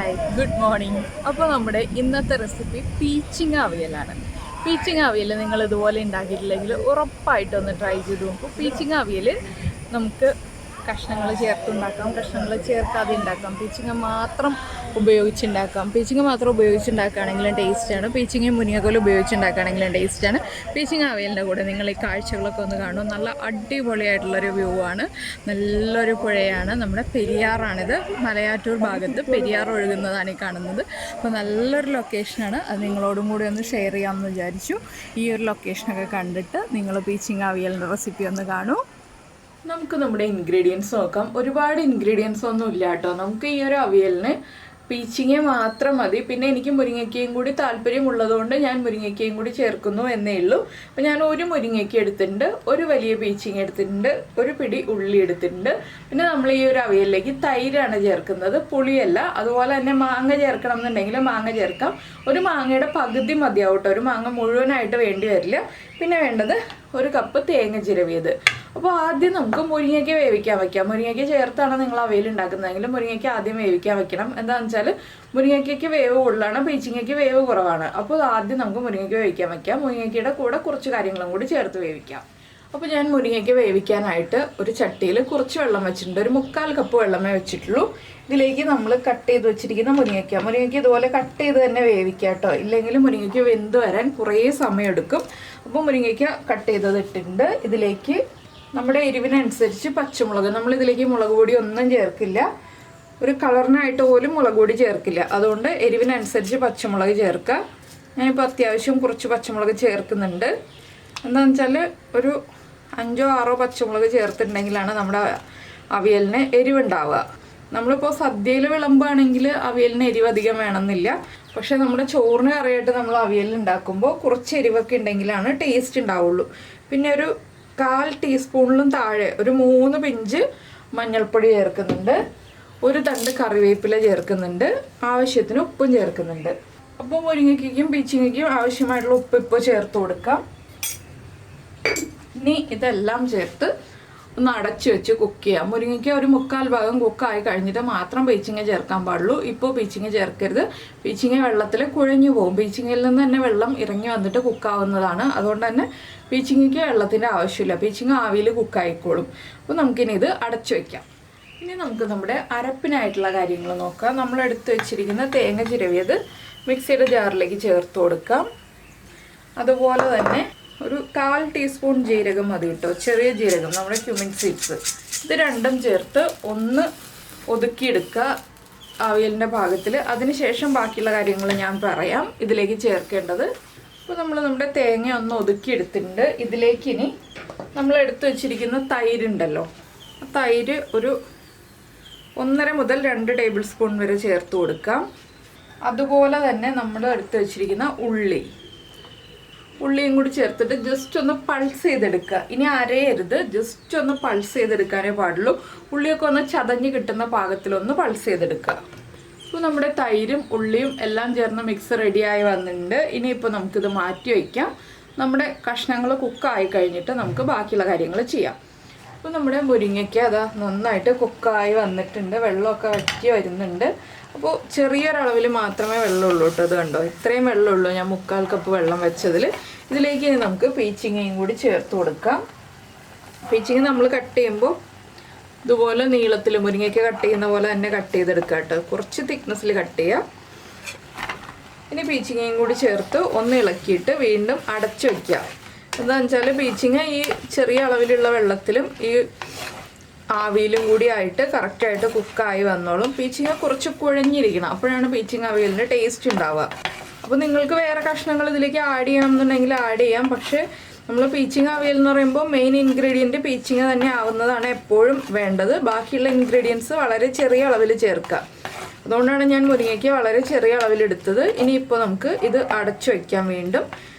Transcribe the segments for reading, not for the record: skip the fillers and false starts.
Hi, good morning. അപ്പോൾ നമ്മുടെ ഇന്നത്തെ റെസിപ്പി പീച്ചിങ് അവിയലാണ്. പീച്ചിങ് അവിയൽ നിങ്ങൾ ഇതുപോലെ ഉണ്ടാക്കിയിട്ടില്ലെങ്കിൽ ഉറപ്പായിട്ടൊന്ന് ട്രൈ ചെയ്ത് നോക്കും. പീച്ചിങ് അവിയൽ നമുക്ക് കഷ്ണങ്ങൾ ചേർത്തുണ്ടാക്കാം, കഷ്ണങ്ങൾ ചേർക്കാതെ ഉണ്ടാക്കാം, പീച്ചിങ്ങ മാത്രം ഉപയോഗിച്ചുണ്ടാക്കാം. പീച്ചിങ്ങ മാത്രം ഉപയോഗിച്ചുണ്ടാക്കുകയാണെങ്കിലും ടേസ്റ്റാണ്, പീച്ചിങ്ങ മുരിങ്ങക്കോൽ ഉപയോഗിച്ചുണ്ടാക്കുകയാണെങ്കിലും ടേസ്റ്റാണ്. പീച്ചിങ്ങ അവിയലിൻ്റെ കൂടെ നിങ്ങൾ ഈ കാഴ്ചകളൊക്കെ ഒന്ന് കാണും. നല്ല അടിപൊളിയായിട്ടുള്ളൊരു വ്യൂ ആണ്, നല്ലൊരു പുഴയാണ്, നമ്മുടെ പെരിയാറാണിത്. മലയാറ്റൂർ ഭാഗത്ത് പെരിയാർ ഒഴുകുന്നതാണ് ഈ കാണുന്നത്. അപ്പോൾ നല്ലൊരു ലൊക്കേഷനാണ്, അത് നിങ്ങളോടും കൂടി ഒന്ന് ഷെയർ ചെയ്യാമെന്ന് വിചാരിച്ചു. ഈ ഒരു ലൊക്കേഷനൊക്കെ കണ്ടിട്ട് നിങ്ങൾ പീച്ചിങ്ങ അവിയലിൻ്റെ റെസിപ്പി ഒന്ന് കാണൂ. നമുക്ക് നമ്മുടെ ഇൻഗ്രീഡിയൻസ് നോക്കാം. ഒരുപാട് ഇൻഗ്രീഡിയൻസ് ഒന്നും ഇല്ല കേട്ടോ. നമുക്ക് ഈ ഒരു അവിയലിന് പീച്ചിങ്ങ മാത്രം മതി. പിന്നെ എനിക്ക് മുരിങ്ങയ്ക്കയും കൂടി താല്പര്യമുള്ളതുകൊണ്ട് ഞാൻ മുരിങ്ങയ്ക്കയും കൂടി ചേർക്കുന്നു എന്നേ ഉള്ളൂ. അപ്പോൾ ഞാൻ ഒരു മുരിങ്ങയ്ക്ക എടുത്തിട്ടുണ്ട്, ഒരു വലിയ പീച്ചിങ്ങ എടുത്തിട്ടുണ്ട്, ഒരു പിടി ഉള്ളി എടുത്തിട്ടുണ്ട്. പിന്നെ നമ്മൾ ഈ ഒരു അവിയലിലേക്ക് തൈരാണ് ചേർക്കുന്നത്, പുളിയല്ല. അതുപോലെ തന്നെ മാങ്ങ ചേർക്കണം എന്നുണ്ടെങ്കിൽ മാങ്ങ ചേർക്കാം. ഒരു മാങ്ങയുടെ പകുതി മതിയാവും കേട്ടോ, ഒരു മാങ്ങ മുഴുവനായിട്ട് വേണ്ടി വരില്ല. പിന്നെ വേണ്ടത് ഒരു കപ്പ് തേങ്ങ ചിരവിയത്. അപ്പോൾ ആദ്യം നമുക്ക് മുരിങ്ങയ്ക്ക വേവിക്കാൻ വയ്ക്കാം. മുരിങ്ങയ്ക്ക ചേർത്താണ് നിങ്ങൾ അവിയൽ ഉണ്ടാക്കുന്നതെങ്കിൽ മുരിങ്ങയ്ക്ക ആദ്യം വേവിക്കാൻ വെക്കണം. എന്താണെന്ന് വെച്ചാൽ മുരിങ്ങയ്ക്കയ്ക്ക് വേവ് കൂടുതലാണ്, പീച്ചിങ്ങയ്ക്ക് വേവ് കുറവാണ്. അപ്പോൾ ആദ്യം നമുക്ക് മുരിങ്ങയ്ക്ക വേവിക്കാൻ വയ്ക്കാം. മുരിങ്ങയ്ക്കയുടെ കൂടെ കുറച്ച് കാര്യങ്ങളും കൂടി ചേർത്ത് വേവിക്കാം. അപ്പോൾ ഞാൻ മുരിങ്ങയ്ക്ക വേവിക്കാനായിട്ട് ഒരു ചട്ടിയിൽ കുറച്ച് വെള്ളം വെച്ചിട്ടുണ്ട്, ഒരു 3/4 കപ്പ് വെള്ളമേ വെച്ചിട്ടുള്ളൂ. ഇതിലേക്ക് നമ്മൾ കട്ട് ചെയ്ത് വെച്ചിരിക്കുന്ന മുരിങ്ങയ്ക്ക ഇതുപോലെ കട്ട് ചെയ്ത് തന്നെ വേവിക്കുക കേട്ടോ, ഇല്ലെങ്കിൽ മുരിങ്ങയ്ക്ക വെന്ത് വരാൻ കുറേ സമയമെടുക്കും. അപ്പോൾ മുരിങ്ങയ്ക്ക കട്ട് ചെയ്തത് ഇട്ടിട്ടുണ്ട്. ഇതിലേക്ക് നമ്മുടെ എരിവിനനുസരിച്ച് പച്ചമുളക്, നമ്മളിതിലേക്ക് മുളക് പൊടി ഒന്നും ചേർക്കില്ല, ഒരു കളറിനായിട്ട് പോലും മുളക് പൊടി ചേർക്കില്ല. അതുകൊണ്ട് എരിവിനനുസരിച്ച് പച്ചമുളക് ചേർക്കുക. ഞാനിപ്പോൾ അത്യാവശ്യം കുറച്ച് പച്ചമുളക് ചേർക്കുന്നുണ്ട്. എന്താണെന്ന് വെച്ചാൽ ഒരു 5-6 പച്ചമുളക് ചേർത്തിട്ടുണ്ടെങ്കിലാണ് നമ്മുടെ അവിയലിന് എരിവുണ്ടാവുക. നമ്മളിപ്പോൾ സദ്യയിൽ വിളമ്പുകയാണെങ്കിൽ അവിയലിന് എരിവ് അധികം വേണമെന്നില്ല. പക്ഷേ നമ്മുടെ ചോറിന് കറിയായിട്ട് നമ്മൾ അവിയൽ ഉണ്ടാക്കുമ്പോൾ കുറച്ച് എരിവൊക്കെ ഉണ്ടെങ്കിലാണ് ടേസ്റ്റ് ഉണ്ടാവുള്ളൂ. പിന്നെ ഒരു 1/4 ടീസ്പൂണിലും താഴെ ഒരു 3 പിഞ്ച് മഞ്ഞൾപ്പൊടി ചേർക്കുന്നുണ്ട്, ഒരു തണ്ട് കറിവേപ്പില ചേർക്കുന്നുണ്ട്, ആവശ്യത്തിന് ഉപ്പും ചേർക്കുന്നുണ്ട്. അപ്പോൾ മുരിങ്ങയ്ക്കും പീച്ചിങ്ങയ്ക്കും ആവശ്യമായിട്ടുള്ള ഉപ്പ് ഇപ്പോൾ ചേർത്ത് കൊടുക്കാം. ഇനി ഇതെല്ലാം ചേർത്ത് ഒന്ന് അടച്ചു വെച്ച് കുക്ക് ചെയ്യാം. മുരിങ്ങയ്ക്ക ഒരു 3/4 ഭാഗം കുക്കായി കഴിഞ്ഞിട്ട് മാത്രം പീച്ചിങ്ങ ചേർക്കാൻ പാടുള്ളൂ. ഇപ്പോൾ പീച്ചിങ്ങ ചേർക്കരുത്, പീച്ചിങ്ങ വെള്ളത്തിൽ കുഴഞ്ഞു പോകും. പീച്ചിങ്ങയിൽ നിന്ന് തന്നെ വെള്ളം ഇറങ്ങി വന്നിട്ട് കുക്കാവുന്നതാണ്. അതുകൊണ്ട് തന്നെ പീച്ചിങ്ങയ്ക്ക് വെള്ളത്തിൻ്റെ ആവശ്യമില്ല, പീച്ചിങ്ങ ആവിയിൽ കുക്കായിക്കോളും. അപ്പോൾ നമുക്കിനി ഇത് അടച്ചു വയ്ക്കാം. ഇനി നമുക്ക് നമ്മുടെ അരപ്പിനായിട്ടുള്ള കാര്യങ്ങൾ നോക്കാം. നമ്മൾ എടുത്ത് വെച്ചിരിക്കുന്ന തേങ്ങ ചിരവിയത് മിക്സിയുടെ ജാറിലേക്ക് ചേർത്ത് കൊടുക്കാം. അതുപോലെ തന്നെ ഒരു 1/4 ടീസ്പൂൺ ജീരകം മതി കേട്ടോ, ചെറിയ ജീരകം, നമ്മുടെ ക്യുമിൻ സീഡ്സ്. ഇത് രണ്ടും ചേർത്ത് ഒന്ന് ഒതുക്കിയെടുക്കുക അവിയലിൻ്റെ പാകത്തിൽ. അതിനുശേഷം ബാക്കിയുള്ള കാര്യങ്ങൾ ഞാൻ പറയാം ഇതിലേക്ക് ചേർക്കേണ്ടത്. അപ്പോൾ നമ്മൾ നമ്മുടെ തേങ്ങ ഒന്ന് ഒതുക്കിയെടുത്തിട്ടുണ്ട്. ഇതിലേക്ക് ഇനി നമ്മൾ എടുത്തു വെച്ചിരിക്കുന്ന തൈരുണ്ടല്ലോ, ആ തൈര് ഒരു 1.5 മുതൽ 2 ടേബിൾ സ്പൂൺ വരെ ചേർത്ത് കൊടുക്കാം. അതുപോലെ തന്നെ നമ്മൾ എടുത്തു വെച്ചിരിക്കുന്ന ഉള്ളിയും കൂടി ചേർത്തിട്ട് ജസ്റ്റ് ഒന്ന് പൾസ് ചെയ്തെടുക്കുക. ഇനി അരയരുത്, ജസ്റ്റ് ഒന്ന് പൾസ് ചെയ്തെടുക്കാനേ പാടുള്ളൂ. ഉള്ളിയൊക്കെ ഒന്ന് ചതഞ്ഞ് കിട്ടുന്ന പാകത്തിലൊന്ന് പൾസ് ചെയ്തെടുക്കുക. ഇപ്പോൾ നമ്മുടെ തൈരും ഉള്ളിയും എല്ലാം ചേർന്ന് മിക്സ് റെഡിയായി വന്നിട്ടുണ്ട്. ഇനിയിപ്പോൾ നമുക്കിത് മാറ്റി വയ്ക്കാം. നമ്മുടെ കഷ്ണങ്ങൾ കുക്കായി കഴിഞ്ഞിട്ട് നമുക്ക് ബാക്കിയുള്ള കാര്യങ്ങൾ ചെയ്യാം. അപ്പോൾ നമ്മുടെ മുരിങ്ങയ്ക്ക അതാ നന്നായിട്ട് കുക്കായി വന്നിട്ടുണ്ട്, വെള്ളമൊക്കെ വറ്റി വരുന്നുണ്ട്. അപ്പോൾ ചെറിയൊരളവിൽ മാത്രമേ വെള്ളമുള്ളൂ കേട്ടോ. അത് കണ്ടോ, ഇത്രയും വെള്ളമുള്ളൂ ഞാൻ 3/4 കപ്പ് വെള്ളം വെച്ചതിൽ. ഇതിലേക്ക് ഇനി നമുക്ക് പീച്ചിങ്ങയും കൂടി ചേർത്ത് കൊടുക്കാം. പീച്ചിങ്ങ നമ്മൾ കട്ട് ചെയ്യുമ്പോൾ ഇതുപോലെ നീളത്തിൽ മുരിങ്ങയ്ക്ക കട്ട് ചെയ്യുന്ന പോലെ തന്നെ കട്ട് ചെയ്തെടുക്കുക കേട്ടോ, കുറച്ച് തിക്നെസ്സിൽ കട്ട് ചെയ്യുക. ഇനി പീച്ചിങ്ങയും കൂടി ചേർത്ത് ഒന്ന് ഇളക്കിയിട്ട് വീണ്ടും അടച്ചു വയ്ക്കുക. എന്താണെന്ന് വെച്ചാൽ പീച്ചിങ്ങ ഈ ചെറിയ അളവിലുള്ള വെള്ളത്തിലും ഈ ആവിയിലും കൂടി ആയിട്ട് കറക്റ്റായിട്ട് കുക്കായി വന്നോളും. പീച്ചിങ്ങ കുറച്ച് കുഴഞ്ഞിരിക്കണം, അപ്പോഴാണ് പീച്ചിങ്ങ അവിയലിൻ്റെ ടേസ്റ്റ് ഉണ്ടാവുക. അപ്പോൾ നിങ്ങൾക്ക് വേറെ കഷ്ണങ്ങൾ ഇതിലേക്ക് ആഡ് ചെയ്യണമെന്നുണ്ടെങ്കിൽ ആഡ് ചെയ്യാം. പക്ഷേ നമ്മൾ പീച്ചിങ്ങ അവിയൽ എന്ന് പറയുമ്പോൾ മെയിൻ ഇൻഗ്രീഡിയൻറ്റ് പീച്ചിങ്ങ തന്നെ ആവുന്നതാണ് എപ്പോഴും വേണ്ടത്. ബാക്കിയുള്ള ഇൻഗ്രീഡിയൻസ് വളരെ ചെറിയ അളവിൽ ചേർക്കുക. അതുകൊണ്ടാണ് ഞാൻ മുരിങ്ങയ്ക്ക് വളരെ ചെറിയ അളവിലെടുത്തത്. ഇനിയിപ്പോൾ നമുക്ക് ഇത് അടച്ചു വയ്ക്കാം. വീണ്ടും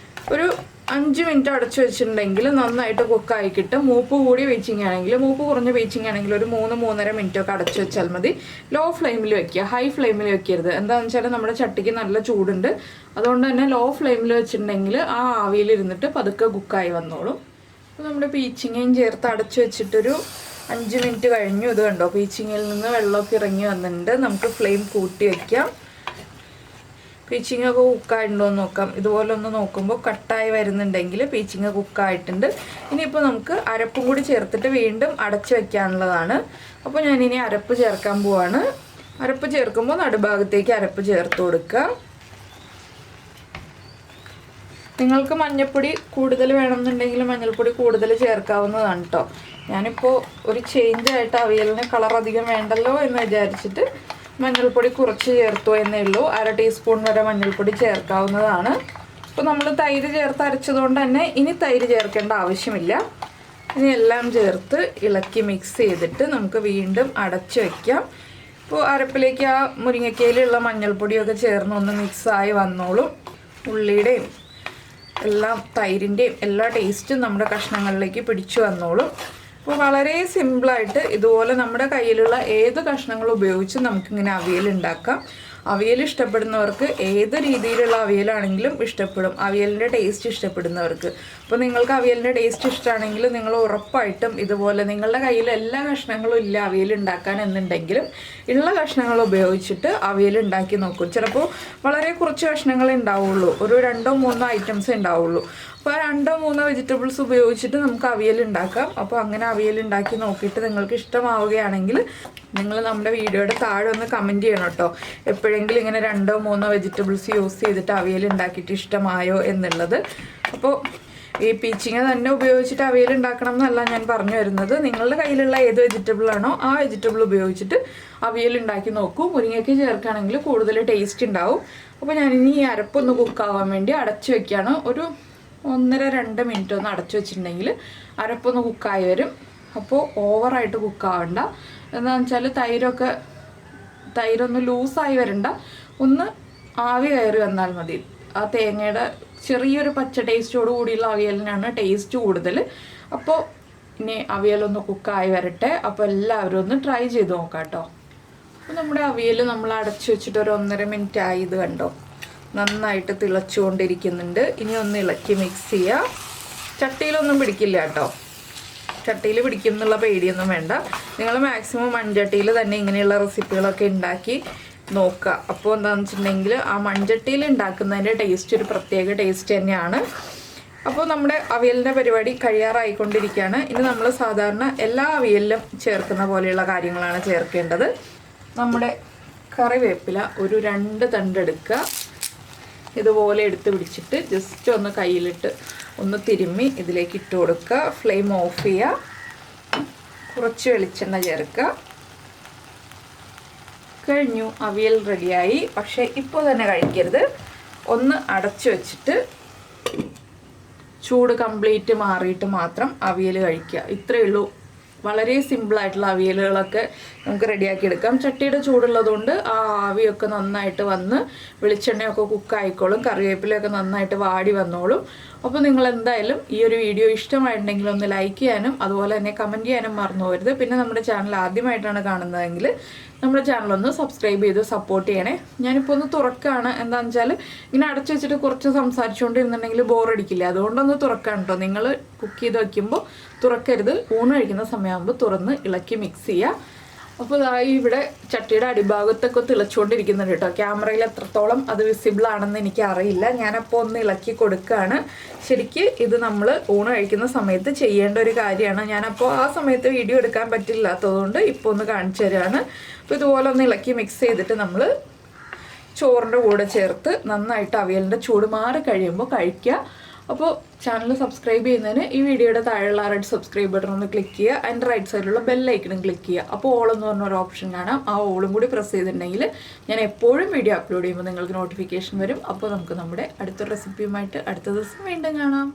ഒരു 5 മിനിറ്റ് അടച്ചു വെച്ചിട്ടുണ്ടെങ്കിൽ നന്നായിട്ട് കുക്കായി കിട്ടും. മൂപ്പ് കൂടി പീച്ചിങ്ങ ആണെങ്കിൽ, മൂപ്പ് കുറഞ്ഞ പീച്ചിങ്ങ ആണെങ്കിൽ ഒരു 3-3.5 മിനിറ്റൊക്കെ അടച്ചു വെച്ചാൽ മതി. ലോ ഫ്ലെയിമിൽ വെക്കുക, ഹൈ ഫ്ലെയിമിൽ വെക്കരുത്. എന്താണെന്ന് വെച്ചാൽ നമ്മുടെ ചട്ടിക്ക് നല്ല ചൂടുണ്ട്. അതുകൊണ്ട് തന്നെ ലോ ഫ്ലെയിമിൽ വെച്ചിട്ടുണ്ടെങ്കിൽ ആ ആവിയിൽ ഇരുന്നിട്ട് പതുക്കെ കുക്കായി വന്നോളും. അപ്പോൾ നമ്മുടെ പീച്ചിങ്ങയും ചേർത്ത് അടച്ചു വെച്ചിട്ടൊരു 5 മിനിറ്റ് കഴിഞ്ഞു. ഇത് കണ്ടോ, പീച്ചിങ്ങിൽ നിന്ന് വെള്ളമൊക്കെ ഇറങ്ങി വന്നിട്ടുണ്ട്. നമുക്ക് ഫ്ലെയിം കൂട്ടി വയ്ക്കാം. പീച്ചിങ്ങൊക്കെ കുക്കായിട്ടുണ്ടോ എന്ന് നോക്കാം. ഇതുപോലെ ഒന്ന് നോക്കുമ്പോൾ കട്ടായി വരുന്നുണ്ടെങ്കിൽ പീച്ചിങ്ങ കുക്കായിട്ടുണ്ട്. ഇനിയിപ്പോൾ നമുക്ക് അരപ്പും കൂടി ചേർത്തിട്ട് വീണ്ടും അടച്ചു വയ്ക്കാനുള്ളതാണ്. അപ്പോൾ ഞാനിനി അരപ്പ് ചേർക്കാൻ പോവാണ്. അരപ്പ് ചേർക്കുമ്പോൾ നടുഭാഗത്തേക്ക് അരപ്പ് ചേർത്ത് കൊടുക്കുക. നിങ്ങൾക്ക് മഞ്ഞൾപ്പൊടി കൂടുതൽ വേണമെന്നുണ്ടെങ്കിൽ മഞ്ഞൾപ്പൊടി കൂടുതൽ ചേർക്കാവുന്നതാണ് കേട്ടോ. ഞാനിപ്പോൾ ഒരു ചേഞ്ചായിട്ട് അവിയലിന് കളർ അധികം വേണ്ടല്ലോ എന്ന് വിചാരിച്ചിട്ട് മഞ്ഞൾപ്പൊടി കുറച്ച് ചേർത്തു എന്നേ ഉള്ളൂ. 1/2 ടീസ്പൂൺ വരെ മഞ്ഞൾപ്പൊടി ചേർക്കാവുന്നതാണ്. ഇപ്പോൾ നമ്മൾ തൈര് ചേർത്ത് അരച്ചതുകൊണ്ട് തന്നെ ഇനി തൈര് ചേർക്കേണ്ട ആവശ്യമില്ല. ഇനി എല്ലാം ചേർത്ത് ഇളക്കി മിക്സ് ചെയ്തിട്ട് നമുക്ക് വീണ്ടും അടച്ചു വയ്ക്കാം. ഇപ്പോൾ അരപ്പിലേക്ക് ആ മുരിങ്ങക്കയിലുള്ള മഞ്ഞൾപ്പൊടിയൊക്കെ ചേർന്ന് ഒന്ന് മിക്സായി വന്നോളും. ഉള്ളിയുടെയും എല്ലാം തൈരിൻ്റെയും എല്ലാ ടേസ്റ്റും നമ്മുടെ കഷ്ണങ്ങളിലേക്ക് പിടിച്ചു വന്നോളും. അപ്പോൾ വളരെ സിമ്പിളായിട്ട് ഇതുപോലെ നമ്മുടെ കയ്യിലുള്ള ഏത് കഷ്ണങ്ങൾ ഉപയോഗിച്ച് നമുക്കിങ്ങനെ അവിയൽ ഉണ്ടാക്കാം. അവിയൽ ഇഷ്ടപ്പെടുന്നവർക്ക് ഏത് രീതിയിലുള്ള അവിയലാണെങ്കിലും ഇഷ്ടപ്പെടും, അവിയലിൻ്റെ ടേസ്റ്റ് ഇഷ്ടപ്പെടുന്നവർക്ക്. അപ്പോൾ നിങ്ങൾക്ക് അവിയലിൻ്റെ ടേസ്റ്റ് ഇഷ്ടമാണെങ്കിൽ നിങ്ങൾ ഉറപ്പായിട്ടും ഇതുപോലെ നിങ്ങളുടെ കയ്യിൽ എല്ലാ കഷ്ണങ്ങളും ഇല്ല അവിയൽ ഉണ്ടാക്കാൻ എന്നുണ്ടെങ്കിലും ഉള്ള കഷ്ണങ്ങൾ ഉപയോഗിച്ചിട്ട് അവിയൽ ഉണ്ടാക്കി നോക്കും. ചിലപ്പോൾ വളരെ കുറച്ച് കഷ്ണങ്ങളേ ഉണ്ടാവുള്ളൂ, ഒരു 2-3 ഐറ്റംസ് ഉണ്ടാവുള്ളൂ. അപ്പോൾ 2-3 വെജിറ്റബിൾസ് ഉപയോഗിച്ചിട്ട് നമുക്ക് അവിയൽ ഉണ്ടാക്കാം. അപ്പോൾ അങ്ങനെ അവിയൽ ഉണ്ടാക്കി നോക്കിയിട്ട് നിങ്ങൾക്ക് ഇഷ്ടമാവുകയാണെങ്കിൽ നിങ്ങൾ നമ്മുടെ വീഡിയോയുടെ താഴെ ഒന്ന് കമൻറ്റ് ചെയ്യണം കേട്ടോ. എപ്പോഴെങ്കിലും ഇങ്ങനെ 2-3 വെജിറ്റബിൾസ് യൂസ് ചെയ്തിട്ട് അവിയൽ ഉണ്ടാക്കിയിട്ട് ഇഷ്ടമായോ എന്നുള്ളത്. അപ്പോൾ ഈ പീച്ചിങ്ങ തന്നെ ഉപയോഗിച്ചിട്ട് അവിയൽ ഉണ്ടാക്കണം എന്നല്ല ഞാൻ പറഞ്ഞു വരുന്നത്. നിങ്ങളുടെ കയ്യിലുള്ള ഏത് വെജിറ്റബിൾ ആണോ ആ വെജിറ്റബിൾ ഉപയോഗിച്ചിട്ട് അവിയൽ ഉണ്ടാക്കി നോക്കൂ. മുരിങ്ങയ്ക്ക് ചേർക്കുകയാണെങ്കിൽ കൂടുതൽ ടേസ്റ്റ് ഉണ്ടാവും. അപ്പോൾ ഞാനിനി ഈ അരപ്പൊന്ന് കുക്കാവാൻ വേണ്ടി അടച്ചു വയ്ക്കുകയാണ്. ഒരു 1-2 മിനിറ്റ് ഒന്ന് അടച്ചു വെച്ചിട്ടുണ്ടെങ്കിൽ അരപ്പൊന്ന് കുക്കായി വരും. അപ്പോൾ ഓവറായിട്ട് കുക്കാവണ്ട. എന്താണെന്ന് വെച്ചാൽ തൈരൊന്ന് ലൂസായി വരണ്ട, ഒന്ന് ആവി കയറി വന്നാൽ മതി. ആ തേങ്ങയുടെ ചെറിയൊരു പച്ച ടേസ്റ്റോട് കൂടിയുള്ള അവിയലിനാണ് ടേസ്റ്റ് കൂടുതൽ. അപ്പോൾ ഇനി അവിയലൊന്ന് കുക്കായി വരട്ടെ. അപ്പോൾ എല്ലാവരും ഒന്ന് ട്രൈ ചെയ്ത് നോക്കാം കേട്ടോ. അപ്പോൾ നമ്മുടെ അവിയൽ നമ്മൾ അടച്ചു വെച്ചിട്ട് ഒരു 1.5 മിനിറ്റ് ആയി. ഇത് കണ്ടോ, നന്നായിട്ട് തിളച്ചുകൊണ്ടിരിക്കുന്നുണ്ട്. ഇനി ഒന്ന് ഇളക്കി മിക്സ് ചെയ്യുക. ചട്ടിയിലൊന്നും പിടിക്കില്ല കേട്ടോ, ചട്ടിയിൽ പിടിക്കും എന്നുള്ള പേടിയൊന്നും വേണ്ട. നിങ്ങൾ മാക്സിമം മൺചട്ടിയിൽ തന്നെ ഇങ്ങനെയുള്ള റെസിപ്പികളൊക്കെ ഉണ്ടാക്കി നോക്കുക. അപ്പോൾ എന്താണെന്ന് വെച്ചിട്ടുണ്ടെങ്കിൽ ആ മൺചട്ടിയിൽ ഉണ്ടാക്കുന്നതിൻ്റെ ടേസ്റ്റ് ഒരു പ്രത്യേക ടേസ്റ്റ് തന്നെയാണ്. അപ്പോൾ നമ്മുടെ അവിയലിൻ്റെ പരിപാടി കഴിയാറായിക്കൊണ്ടിരിക്കുകയാണ്. ഇനി നമ്മൾ സാധാരണ എല്ലാ അവിയലിലും ചേർക്കുന്ന പോലെയുള്ള കാര്യങ്ങളാണ് ചേർക്കേണ്ടത്. നമ്മുടെ കറിവേപ്പില ഒരു 2 തണ്ട് എടുക്കുക. ഇതുപോലെ എടുത്ത് പിടിച്ചിട്ട് ജസ്റ്റ് ഒന്ന് കയ്യിലിട്ട് ഒന്ന് തിരുമ്മി ഇതിലേക്ക് ഇട്ട് കൊടുക്കുക. ഫ്ലെയിം ഓഫ് ചെയ്യുക. കുറച്ച് വെളിച്ചെണ്ണ ചേർക്കുക. കഴിഞ്ഞു, അവിയൽ റെഡിയായി. പക്ഷേ ഇപ്പോൾ തന്നെ കഴിക്കരുത്, ഒന്ന് അടച്ചു വെച്ചിട്ട് ചൂട് കംപ്ലീറ്റ് മാറിയിട്ട് മാത്രം അവിയൽ കഴിക്കുക. ഇത്രയേ ഉള്ളൂ. വളരെ സിമ്പിളായിട്ടുള്ള അവിയലുകളൊക്കെ നമുക്ക് റെഡിയാക്കി എടുക്കാം. ചട്ടിയുടെ ചൂടുള്ളതുകൊണ്ട് ആ ആവിയൊക്കെ നന്നായിട്ട് വന്ന് വെളിച്ചെണ്ണയൊക്കെ കുക്കായിക്കോളും, കറിവേപ്പിലയൊക്കെ നന്നായിട്ട് വാടി വന്നോളും. അപ്പോൾ നിങ്ങൾ എന്തായാലും ഈ ഒരു വീഡിയോ ഇഷ്ടമായിട്ടുണ്ടെങ്കിൽ ഒന്ന് ലൈക്ക് ചെയ്യാനും അതുപോലെ തന്നെ കമൻറ്റ് ചെയ്യാനും മറന്നു പോകരുത്. പിന്നെ നമ്മുടെ ചാനൽ ആദ്യമായിട്ടാണ് കാണുന്നതെങ്കിൽ നമ്മുടെ ചാനലൊന്ന് സബ്സ്ക്രൈബ് ചെയ്ത് സപ്പോർട്ട് ചെയ്യണേ. ഞാനിപ്പോൾ ഒന്ന് തുറക്കുകയാണ്. എന്താണെന്ന് വെച്ചാൽ ഇങ്ങനെ അടച്ചു വെച്ചിട്ട് കുറച്ച് സംസാരിച്ചുകൊണ്ടിരുന്നുണ്ടെങ്കിൽ ബോറടിക്കില്ല, അതുകൊണ്ടൊന്ന് തുറക്കാം കേട്ടോ. നിങ്ങൾ കുക്ക് ചെയ്ത് വയ്ക്കുമ്പോൾ തുറക്കരുത്, ഊണ് കഴിക്കുന്ന സമയമാകുമ്പോൾ തുറന്ന് ഇളക്കി മിക്സ് ചെയ്യുക. അപ്പോൾ ഇവിടെ ചട്ടിയുടെ അടിഭാഗത്തൊക്കെ തിളച്ചുകൊണ്ടിരിക്കുന്നുണ്ട് കേട്ടോ. ക്യാമറയിൽ എത്രത്തോളം അത് വിസിബിൾ ആണെന്ന് എനിക്ക് അറിയില്ല. ഞാനപ്പോൾ ഒന്ന് ഇളക്കി കൊടുക്കുകയാണ്. ശരിക്ക് ഇത് നമ്മൾ ഊണ് കഴിക്കുന്ന സമയത്ത് ചെയ്യേണ്ട ഒരു കാര്യമാണ്. ഞാനപ്പോൾ ആ സമയത്ത് വീഡിയോ എടുക്കാൻ പറ്റില്ലാത്തതുകൊണ്ട് ഇപ്പോൾ ഒന്ന് കാണിച്ചു തരാണ്. അപ്പോൾ ഇതുപോലെ ഒന്ന് ഇളക്കി മിക്സ് ചെയ്തിട്ട് നമ്മൾ ചോറിൻ്റെ കൂടെ ചേർത്ത് നന്നായിട്ട് അവിയലിൻ്റെ ചൂട് മാറി കഴിയുമ്പോൾ കഴിക്കുക. അപ്പോൾ ചാനൽ സബ്സ്ക്രൈബ് ചെയ്യുന്നതിന് ഈ വീഡിയോയുടെ താഴെയുള്ള റെഡ് സബ്സ്ക്രൈബ് ബട്ടൺ ഒന്ന് ക്ലിക്ക് ചെയ്യുക. അതിൻ്റെ റൈറ്റ് സൈഡിലുള്ള ബെല്ലൈക്കണും ക്ലിക്ക് ചെയ്യുക. അപ്പോൾ ഓൾ എന്ന് പറഞ്ഞൊരു ഓപ്ഷൻ കാണാം. ആ ഓളും കൂടി പ്രസ് ചെയ്തിട്ടുണ്ടെങ്കിൽ ഞാൻ എപ്പോഴും വീഡിയോ അപ്ലോഡ് ചെയ്യുമ്പോൾ നിങ്ങൾക്ക് നോട്ടിഫിക്കേഷൻ വരും. അപ്പോൾ നമുക്ക് നമ്മുടെ അടുത്ത റെസിപ്പിയുമായിട്ട് അടുത്ത ദിവസം വീണ്ടും കാണാം.